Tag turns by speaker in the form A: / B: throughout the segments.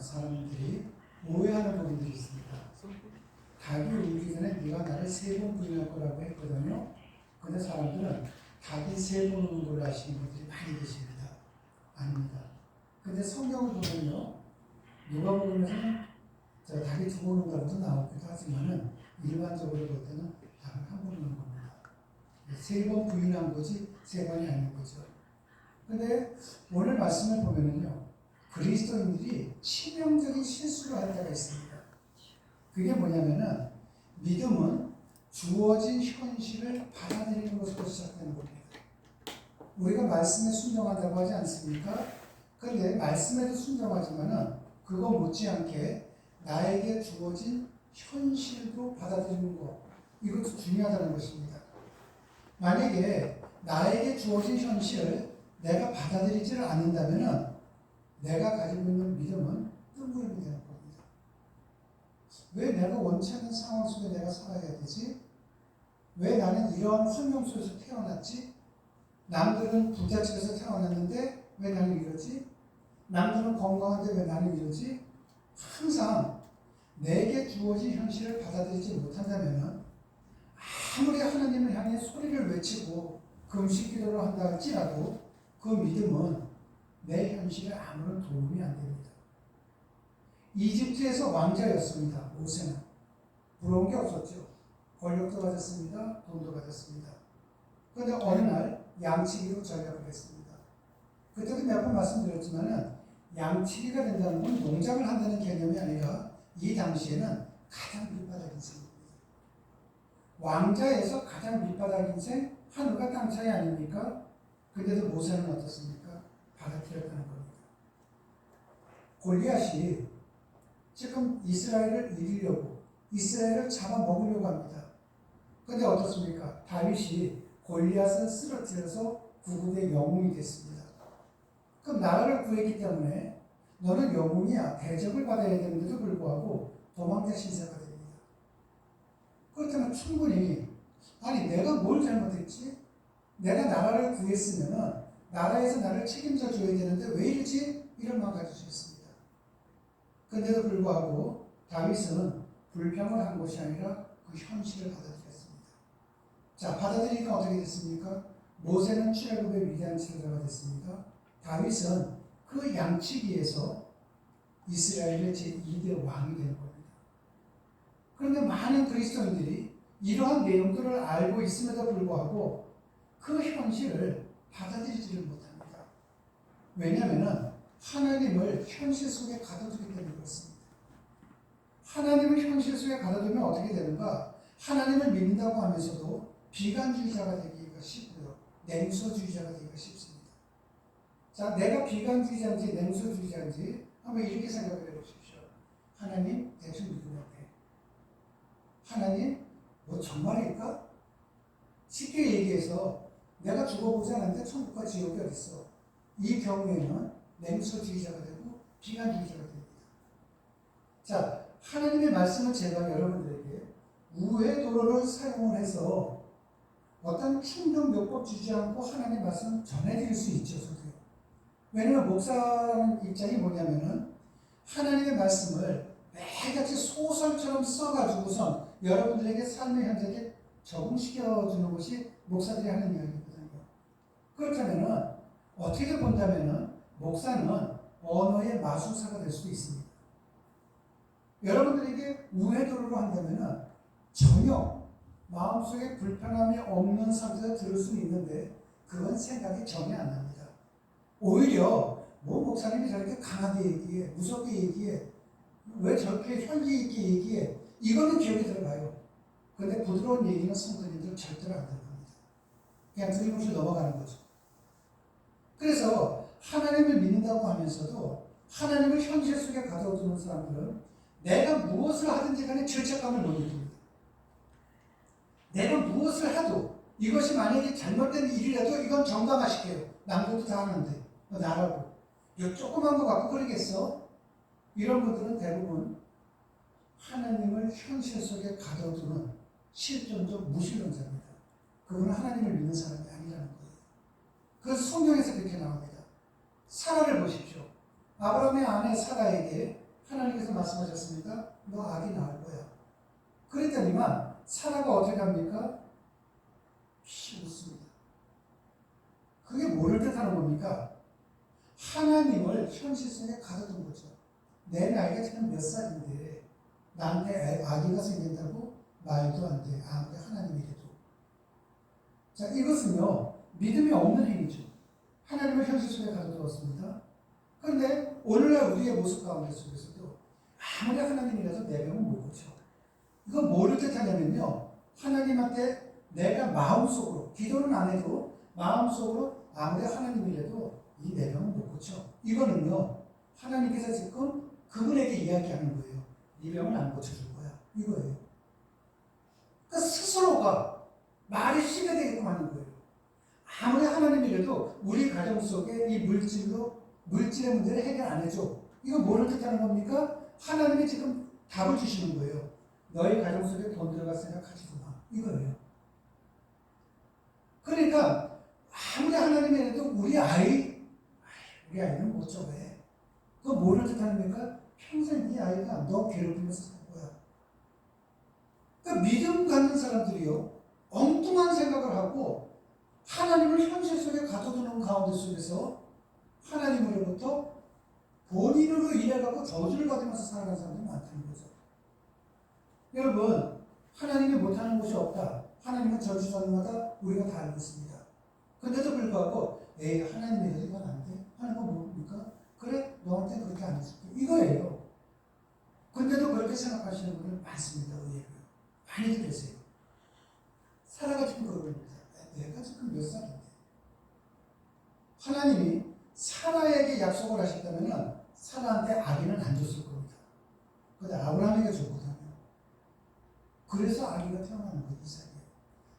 A: 사람들이 오해하는 부분들이 있습니다. 닭이 울기 전에 네가 나를 3번 부인할 거라고 했거든요. 근데 사람들은 닭이 3번 우는 걸로 아시는 분들이 많이 계십니다. 아닙니다. 근데 성경을 보면요, 누가 보면 닭이 2번 우는다고도 나오기도 하지만은 일반적으로 볼 때는 닭은 1번 우는 겁니다. 3번 부인한 거지 3번이 아닌 거죠. 근데 오늘 말씀을 보면은요, 그리스도인들이 치명적인 실수를 할 때가 있습니다. 그게 뭐냐면은 믿음은 주어진 현실을 받아들이는 것으로 시작되는 겁니다. 우리가 말씀에 순종한다고 하지 않습니까? 그런데 말씀에도 순종하지만은 그거 못지않게 나에게 주어진 현실도 받아들이는 것, 이것도 중요하다는 것입니다. 만약에 나에게 주어진 현실을 내가 받아들이지를 않는다면은 내가 가지고 있는 믿음은 뜬구름이 되는 겁니다. 왜 내가 원치 않는 상황 속에 내가 살아야 되지? 왜 나는 이러한 환경 속에서 태어났지? 남들은 부잣집에서 태어났는데 왜 나는 이러지? 남들은 건강한데 왜 나는 이러지? 항상 내게 주어진 현실을 받아들이지 못한다면 아무리 하나님을 향해 소리를 외치고 금식 기도를 한다 할지라도 그 믿음은 내 현실에 아무런 도움이 안 됩니다. 이집트에서 왕자였습니다. 모세는. 부러운 게 없었죠. 권력도 가졌습니다. 돈도 가졌습니다. 그런데 어느 날 양치기로 전역을 했습니다. 그때도 몇 번 말씀드렸지만은 양치기가 된다는 건 농장을 한다는 개념이 아니라 이 당시에는 가장 밑바닥인 셈입니다. 왕자에서 가장 밑바닥인 셈, 하늘과 땅 차이 아닙니까? 근데도 모세는 어떻습니까? 받아들였다는 겁니다. 골리앗이 지금 이스라엘을 이기려고 이스라엘을 잡아먹으려고 합니다. 그런데 어떻습니까? 다윗이 골리앗을 쓰러뜨려서 구국의 영웅이 됐습니다. 그럼 나라를 구했기 때문에 너는 영웅이야, 대접을 받아야 되는데도 불구하고 도망자 신세가 됩니다. 그렇다면 충분히 아니 내가 뭘 잘못했지? 내가 나라를 구했으면은 나라에서 나를 책임져 줘야 되는데 왜 이러지? 이런 마음 가질 수 있습니다. 그런데도 불구하고 다윗은 불평을 한 것이 아니라 그 현실을 받아들였습니다. 자, 받아들이니까 어떻게 됐습니까? 모세는 출애굽의 위대한 지도자가 됐습니다. 다윗은 그 양치기에서 이스라엘의 제2대 왕이 된 겁니다. 그런데 많은 그리스도인들이 이러한 내용들을 알고 있음에도 불구하고 그 현실을 받아들이지를 못합니다. 왜냐하면 하나님을 현실 속에 가둬두기 때문에 그렇습니다. 하나님을 현실 속에 가둬두면 어떻게 되는가? 하나님을 믿는다고 하면서도 비관주의자가 되기가 쉽고요. 냉소주의자가 되기가 쉽습니다. 자, 내가 비관주의자인지 냉소주의자인지 한번 이렇게 생각을 해보십시오. 하나님 대충 믿으면 돼. 하나님 뭐 정말일까? 쉽게 얘기해서 내가 죽어보지 않았는데 천국과 지옥이 어딨어. 이 경우에는 냉소주의자가 되고 비관주의자가 됩니다. 자, 하나님의 말씀은 제가 여러분들에게 우회 도로를 사용을 해서 어떤 충동 묘법 주지 않고 하나님의 말씀을 전해드릴 수 있죠. 저도요. 왜냐하면 목사라는 입장이 뭐냐면은 하나님의 말씀을 매일같이 소설처럼 써가지고선 여러분들에게 삶의 현장에 적응시켜주는 것이 목사들이 하는 이야기거든요. 그렇다면은 어떻게 본다면은 목사는 언어의 마술사가 될 수도 있습니다. 여러분들에게 우회도로로 한다면은 전혀 마음속에 불편함이 없는 상태에서 들을 수는 있는데 그건 생각이 전혀 안 납니다. 오히려 뭐 목사님이 저렇게 강하게 얘기해, 무섭게 얘기해, 왜 저렇게 현기 있게 얘기해, 이거는 기억이 들어가요. 그런데 부드러운 얘기는 성도님들 절대로 안 들어갑니다. 그냥 들으면서 넘어가는 거죠. 그래서 하나님을 믿는다고 하면서도 하나님을 현실 속에 가둬두는 사람들은 내가 무엇을 하든지 간에 죄책감을 못 느낍니다. 내가 무엇을 해도 이것이 만약에 잘못된 일이라도 이건 정당화시켜요. 남들도 다 하는데 나라고 이 조그만 거 갖고 그러겠어? 이런 분들은 대부분 하나님을 현실 속에 가둬두는 실존적 무신론자입니다. 그분은 하나님을 믿는 사람이 아니라는 거예요. 그래서 성경에서 그렇게 나옵니다. 사라를 보십시오. 아브라함의 아내 사라에게 하나님께서 말씀하셨습니다. 너 아기 낳을 거야. 그랬더니만 사라가 어떻게 합니까? 피 웃습니다. 그게 뭐를 뜻하는 겁니까? 하나님을 현실 속에 가둬둔 거죠. 내 나이가 지금 몇 살인데 나한테 아기가 생긴다고 말도 안 돼. 아무리 하나님이래도. 자, 이것은요, 믿음이 없는 행위죠. 하나님을 현실 속에 가둬두었습니다. 그런데 오늘날 우리의 모습 가운데 속에서도 아무리 하나님이라도 내 병은 못 고쳐. 이건 뭐를 뜻하냐면요, 하나님한테 내가 마음속으로, 기도는 안 해도 마음속으로 아무리 하나님이라도 이 내 병은 못 고쳐. 이거는요, 하나님께서 지금 그분에게 이야기하는 거예요. 이 병은 안 고쳐줄 거야. 이거예요. 그러니까 스스로가 말이 씨가 되게끔 하는 거예요. 아무리 하나님이라도 우리 가정 속에 이 물질의 문제를 해결 안 해줘. 이거 뭐를 뜻하는 겁니까? 하나님이 지금 답을 주시는 거예요. 너희 가정 속에 돈 들어갈 생각 하지도 마. 이거예요. 그러니까 아무리 하나님이라도 우리 아이는 못 저거해. 그거 뭐를 뜻하는 겁니까? 평생 이 아이가 너 괴롭히면서 살 거야. 그러니까 믿음 갖는 사람들이요, 엉뚱한 생각을 하고 하나님을 현실 속에 가둬두는 가운데 속에서 하나님으로부터 본인으로 일해가고 저주를 받으면서 살아가는 사람들이 많다는 거죠. 여러분, 하나님이 못하는 것이 없다. 하나님은 저주자마다 우리가 다 알고 있습니다. 근데도 불구하고 하나님이라도 이건 안 돼. 하는 건 뭡니까? 그래, 너한테 그렇게 안 해줄게. 이거예요. 근데도 그렇게 생각하시는 분들 많습니다. 의외로. 많이들 계세요. 사라가 지금 그러고 내가 지금 몇 살인데. 하나님이 사라에게 약속을 하셨다면 사라한테 아기는 안 줬을 겁니다. 근데 아브라함에게 줬거든요. 그래서 아기가 태어나는 거예요. 이삭이에요.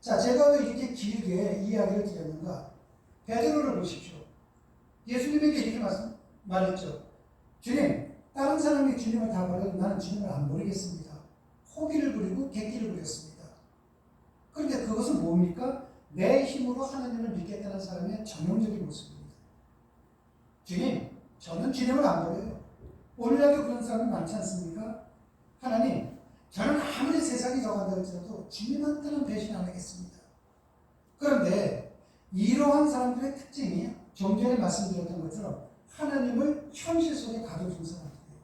A: 자, 제가 왜 이렇게 길게 이야기를 드렸는가? 베드로를 보십시오. 예수님에게 이렇게 말했죠. 주님, 다른 사람이 주님을 다 버려도 나는 주님을 안 버리겠습니다. 호기를 부리고 객기를 부렸습니다. 그런데 그것은 뭡니까? 내 힘으로 하나님을 믿겠다는 사람의 전형적인 모습입니다. 주님, 저는 주님을 안 버려요. 오늘날도 그런 사람이 많지 않습니까? 하나님, 저는 아무리 세상이 저간다 할지라도 주님한테는 배신 안 하겠습니다. 그런데 이러한 사람들의 특징이 좀 전에 말씀드렸던 것처럼 하나님을 현실 속에 가둬둔 사람들이에요.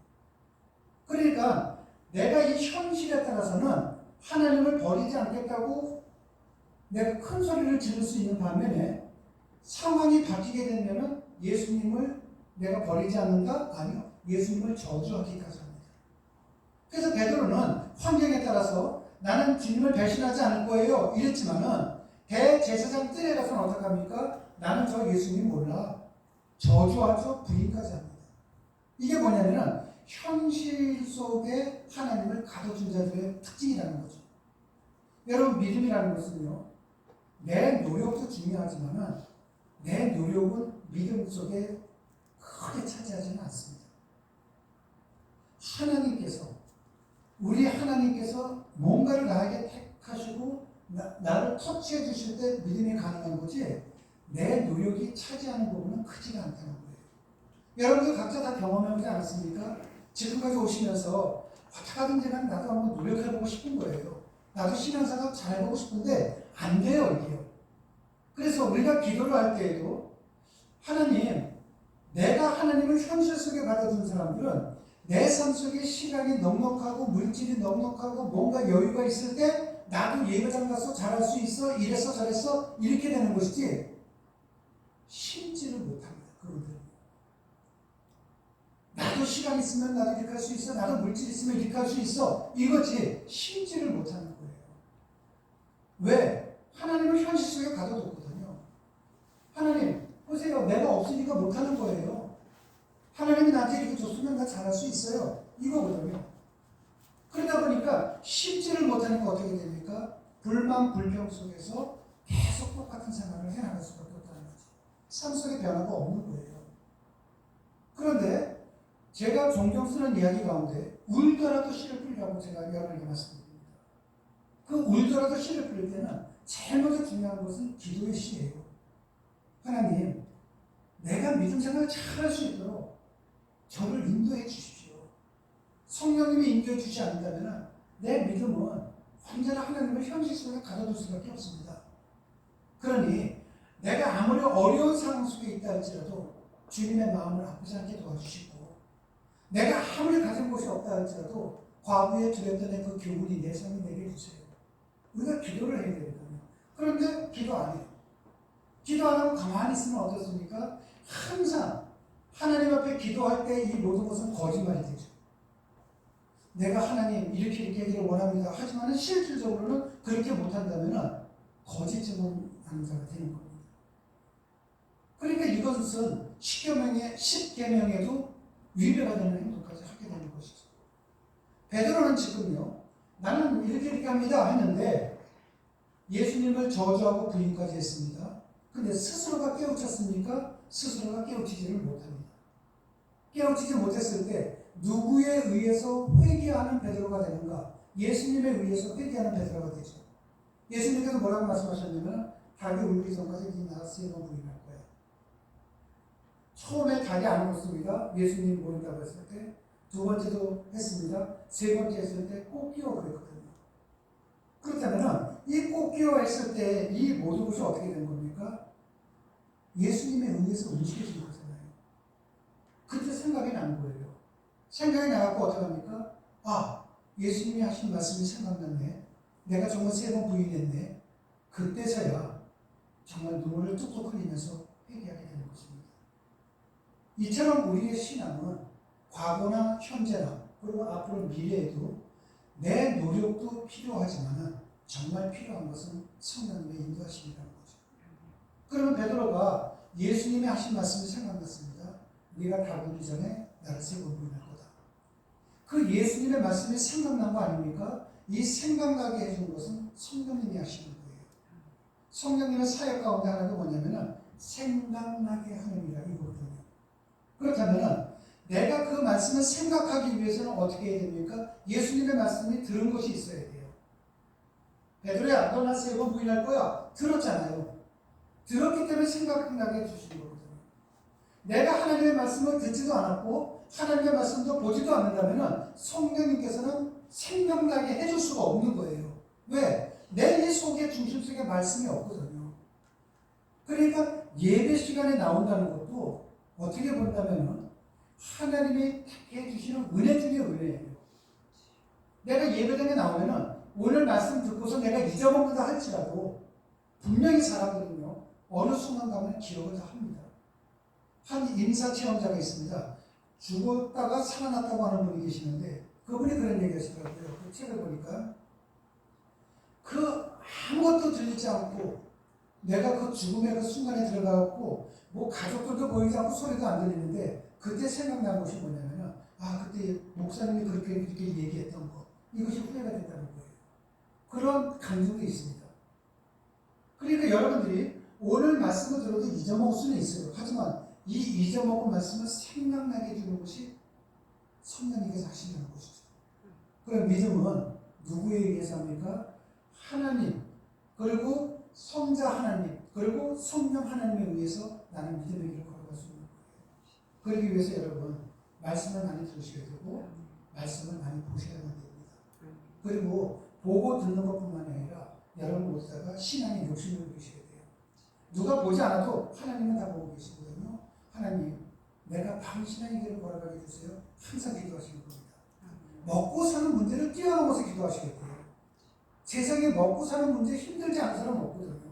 A: 그러니까 내가 이 현실에 따라서는 하나님을 버리지 않겠다고 내가 큰 소리를 지를 수 있는 반면에 상황이 바뀌게 되면 예수님을 내가 버리지 않는다? 아니요. 예수님을 저주하기까지 합니다. 그래서 베드로는 환경에 따라서 나는 주님을 배신하지 않을 거예요. 이랬지만은 대제사장 뜰에 가서는 어떻게 합니까? 나는 저 예수님 몰라. 저주하죠. 부인까지 합니다. 이게 뭐냐면은 현실 속에 하나님을 가둬둔 자들의 특징이라는 거죠. 여러분, 믿음이라는 것은요, 내 노력도 중요하지만은 내 노력은 믿음 속에 크게 차지하지는 않습니다. 우리 하나님께서 뭔가를 나에게 택하시고 나를 터치해 주실 때 믿음이 가능한 거지, 내 노력이 차지하는 부분은 크지가 않다는 거예요. 여러분들 각자 다 경험해보지 않았습니까? 지금까지 오시면서 어떻게든지 나도 한번 노력해보고 싶은 거예요. 나도 신앙생활 잘해보고 싶은데 안 돼요, 이게요. 그래서 우리가 기도를 할 때에도 하나님, 내가 하나님을 현실 속에 가둬둔 사람들은 내 삶 속에 시간이 넉넉하고 물질이 넉넉하고 뭔가 여유가 있을 때 나도 예배당 가서 잘할 수 있어, 이래서 저래서 이렇게 되는 것이지 심지를 못합니다. 그분들은. 나도 시간 있으면 나도 이렇게 할 수 있어, 나도 물질 있으면 이렇게 할 수 있어, 이거지 심지를 못하는 거예요. 왜? 하나님을 현실 속에 가둬뒀거든요. 하나님, 보세요. 내가 없으니까 못하는 거예요. 하나님이 나한테 이렇게 줬으면 나 잘할 수 있어요. 이거거든요. 그러다 보니까 심지를 못하니까 어떻게 됩니까? 불만, 불평 속에서 계속 똑같은 생활을 해나갈 수밖에 없다는 거죠. 삶 속에 변화가 없는 거예요. 그런데 제가 종종 쓰는 이야기 가운데 울더라도 씨를 뿌리라고 제가 여러분에게 말씀드립니다. 그 울더라도 씨를 뿌릴 때는 제일 먼저 중요한 것은 기도의 씨예요. 하나님, 내가 믿음 생활을 잘 할 수 있도록 저를 인도해 주십시오. 인도해 주지 않는다면 내 믿음은 언제나 하나님을 현실 속에 가둬둘 수밖에 없습니다. 그러니 내가 아무리 어려운 상황 속에 있다 할지라도 주님의 마음을 아프지 않게 도와주시고, 내가 아무리 가진 곳이 없다 할지라도 과거에 두렸던 그 교훈이 내 삶에 내게 해주세요. 우리가 기도를 해야 되거든요. 그런데 기도 안 해요. 기도 안 하고 가만히 있으면 어떻습니까? 항상 하나님 앞에 기도할 때 이 모든 것은 거짓말이 되죠. 내가 하나님 이렇게 하기를 원합니다. 하지만 실질적으로는 그렇게 못한다면 거짓 증언하는 자가 되는 겁니다. 그러니까 이것은 십계명에도 위배가 되는 행동까지 하게 되는 것이죠. 베드로는 지금요, 나는 이렇게 합니다 했는데 예수님을 저주하고 부인까지 했습니다. 근데 스스로가 깨우쳤습니까? 스스로가 깨우치지를 못합니다. 깨우치지 못했을 때 누구에 의해서 회개하는 베드로가 되는가? 예수님에 의해서 회개하는 베드로가 되죠. 예수님께서 뭐라고 말씀하셨냐면 닭이 울기 전까지 네 나를 3번 부인할 거야. 처음에 닭이 안 울었습니다. 예수님 모른다고 했을 때. 두 번째도 했습니다. 세 번째 했을 때 꼭 끼워 그랬거든요. 그렇다면 이 꼭 끼워 했을 때 이 모든 것이 어떻게 된 겁니까? 예수님에 의해서 움직여진 거잖아요. 그때 생각이 나는 거예요. 생각이 나갖고 어떻게 합니까? 아, 예수님이 하신 말씀이 생각났네. 내가 정말 3번 부인했네. 그때서야 정말 눈물을 뚝뚝 흘리면서 회개하게 되는 것입니다. 이처럼 우리의 신앙은 과거나 현재나 그리고 앞으로 미래에도 내 노력도 필요하지만 정말 필요한 것은 성령님의 인도하심이라는 거죠. 그러면 베드로가 예수님이 하신 말씀이 생각났습니다. 네가 다구기 전에 나를 3번 부인할 거다. 그 예수님의 말씀이 생각난 거 아닙니까? 이 생각나게 해준 것은 성령님이 하시는 거예요. 성령님의 사역 가운데 하나가 뭐냐면 생각나게 하는 일이라 이거거든요. 그렇다면 내가 그 말씀을 생각하기 위해서는 어떻게 해야 됩니까? 예수님의 말씀이 들은 것이 있어야 돼요. 베드로야, 너 나 3번 부인할 거야. 들었잖아요. 들었기 때문에 생각나게 해주시는 거거든요. 내가 하나님의 말씀을 듣지도 않았고 하나님의 말씀도 보지도 않는다면 성령님께서는 생각나게 해줄 수가 없는 거예요. 왜? 내 속에 중심 속에 말씀이 없거든요. 그러니까 예배 시간에 나온다는 것도 어떻게 본다면 하나님이 해주시는 은혜 중에 은혜예요. 내가 예배당에 나오면 오늘 말씀 듣고서 내가 잊어먹는다 할지라도 분명히 사람들은요 어느 순간 가면 기억을 다 합니다. 한 임사체험자가 있습니다. 죽었다가 살아났다고 하는 분이 계시는데 그분이 그런 얘기 하시더라고요. 그 책을 보니까 아무것도 들리지 않고 내가 그 죽음의 그 순간에 들어가고 뭐 가족들도 보이지 않고 소리도 안 들리는데 그때 생각난 것이 뭐냐면 그때 목사님이 그렇게 얘기했던 거 이것이 후회가 됐다는 거예요. 그런 감정이 있습니다. 그러니까 여러분들이 오늘 말씀을 들어도 잊어먹을 수는 있어요. 하지만 이 잊어먹은 말씀을 생각나게 해주는 것이 성령님께서 하신다는 것이죠. 그럼 믿음은 누구에 의해서 합니까? 하나님, 그리고 성자 하나님, 그리고 성령 하나님에 의해서 나는 믿음의 길을 걸어갈 수 있는 거예요. 그러기 위해서 여러분 말씀을 많이 들으셔야 되고 말씀을 많이 보셔야만 됩니다. 그리고 보고 듣는 것뿐만 아니라 여러분 모두가 신앙의 욕심을 부리셔야 돼요. 누가 보지 않아도 하나님은 다 보고 계시거든요. 하나님, 내가 당신의 길을 걸어가게 해주세요. 항상 기도하시는 겁니다. 먹고 사는 문제를 뛰어넘어서 기도하시겠고요. 세상에 먹고 사는 문제 힘들지 않은 사람은 없거든요.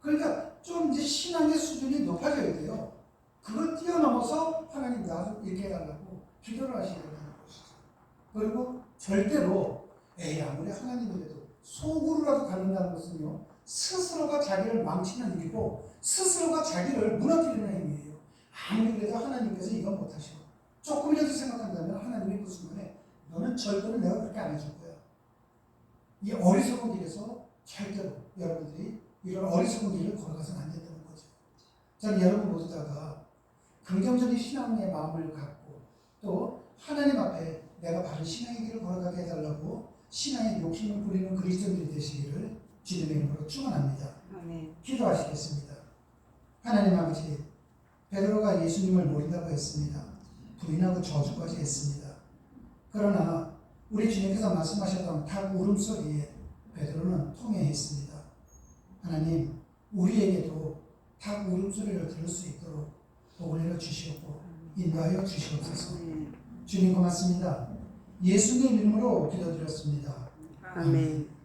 A: 그러니까 좀 이제 신앙의 수준이 높아져야 돼요. 그걸 뛰어넘어서 하나님 나도 이렇게 해달라고 기도를 하셔야 되는 것이죠. 그리고 절대로 아무리 하나님이라도 속으로라도 갖는다는 것은요. 스스로가 자기를 망치는 일이고 스스로가 자기를 무너뜨리는 행위예요. 아무리 그래도 하나님께서 이건 못하셔. 조금이라도 생각한다면 하나님이 그 순간에 너는 절대로 내가 그렇게 안 해줄 거야. 이 어리석은 길에서 절대로 여러분들이 이런 어리석은 길을 걸어가서는 안 된다는 거죠. 저는 여러분 모두 다가 긍정적인 신앙의 마음을 갖고 또 하나님 앞에 내가 바른 신앙의 길을 걸어가게 해달라고 신앙의 욕심을 부리는 그리스도인들이 되시기를 주님의 이름으로 축원합니다. 기도하시겠습니다. 하나님 아버지, 베드로가 예수님을 모른다고 했습니다. 부인하고 저주까지 했습니다. 그러나 우리 주님께서 말씀하셨던 닭 울음소리에 베드로는 통회했습니다. 하나님, 우리에게도 닭 울음소리를 들을 수 있도록 복을 내려 주시옵고 인도하여 주시옵소서. 주님 고맙습니다. 예수님 이름으로 기도드렸습니다.
B: 아멘.